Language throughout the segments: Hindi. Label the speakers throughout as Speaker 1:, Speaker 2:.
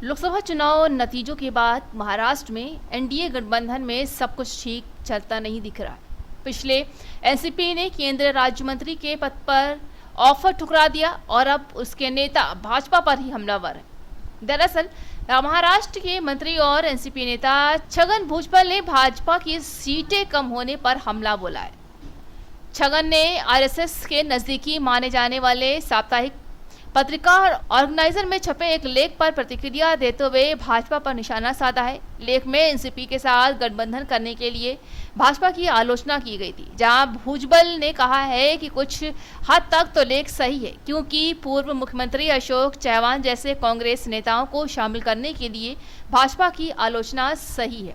Speaker 1: लोकसभा चुनाव नतीजों के बाद महाराष्ट्र में एनडीए गठबंधन में सब कुछ ठीक चलता नहीं दिख रहा। पिछले एनसीपी ने केंद्रीय राज्य मंत्री के पद पर ऑफर ठुकरा दिया और अब उसके नेता भाजपा पर ही हमलावर है। दरअसल महाराष्ट्र के मंत्री और एनसीपी नेता छगन भुजबल ने भाजपा की सीटें कम होने पर हमला बोला है। छगन ने आरएसएस के नजदीकी माने जाने वाले साप्ताहिक पत्रिका ऑर्गेनाइजर में छपे एक लेख पर प्रतिक्रिया देते हुए भाजपा पर निशाना साधा है। लेख में एनसीपी के साथ गठबंधन करने के लिए भाजपा की आलोचना की गई थी, जहां भुजबल ने कहा है कि कुछ हद तक तो लेख सही है, क्योंकि पूर्व मुख्यमंत्री अशोक चव्हाण जैसे कांग्रेस नेताओं को शामिल करने के लिए भाजपा की आलोचना सही है।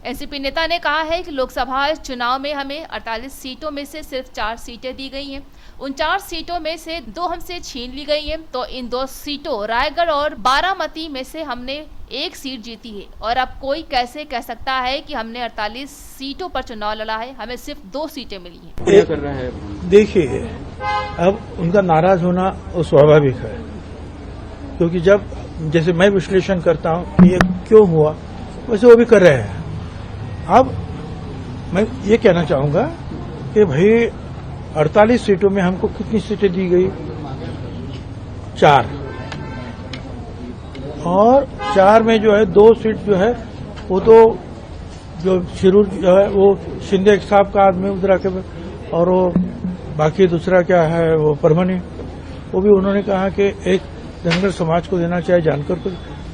Speaker 1: एनसीपी नेता ने कहा है कि लोकसभा चुनाव में हमें 48 सीटों में से सिर्फ 4 सीटें दी गई हैं। उन 4 सीटों में से 2 हमसे छीन ली गई हैं, तो इन 2 सीटों रायगढ़ और बारामती में से हमने 1 सीट जीती है। और अब कोई कैसे कह सकता है कि हमने 48 सीटों पर चुनाव लड़ा है, हमें सिर्फ 2 सीटें मिली हैं।
Speaker 2: क्या कर रहा है?
Speaker 3: देखिए, अब उनका नाराज होना वो स्वाभाविक है, क्योंकि जब जैसे मैं विश्लेषण करता हूँ ये क्यों हुआ, वैसे वो भी कर रहे हैं। अब मैं ये कहना चाहूंगा कि भाई 48 सीटों में हमको कितनी सीटें दी गई? 4। और 4 में जो है 2 सीट जो है वो तो जो शिरूर जो है वो शिंदे साहब का आदमी उधरा के, और वो बाकी दूसरा क्या है वो परमनी, वो भी उन्होंने कहा कि एक धनगर समाज को देना चाहिए जानकर को।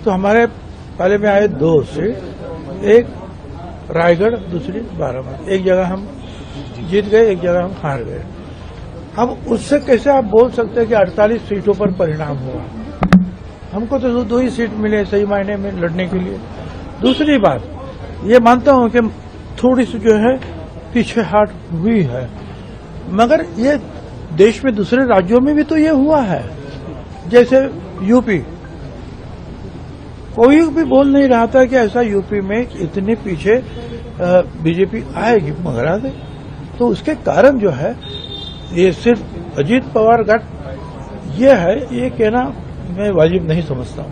Speaker 3: तो हमारे पहले में आए 2 सीट, एक रायगढ़, दूसरी बारामती। एक जगह हम जीत गए, एक जगह हम हार गए। अब उससे कैसे आप बोल सकते हैं कि 48 सीटों पर परिणाम हुआ? हमको तो 2 ही सीट मिले सही मायने में लड़ने के लिए। दूसरी बात, ये मानता हूं कि थोड़ी सी जो है पीछे हाट हुई है, मगर ये देश में दूसरे राज्यों में भी तो ये हुआ है। जैसे यूपी, कोई भी बोल नहीं रहा था कि ऐसा यूपी में इतने पीछे बीजेपी आएगी, मगर आ गई। तो उसके कारण जो है ये सिर्फ अजीत पवार गठ ये है, ये कहना मैं वाजिब नहीं समझता हूं।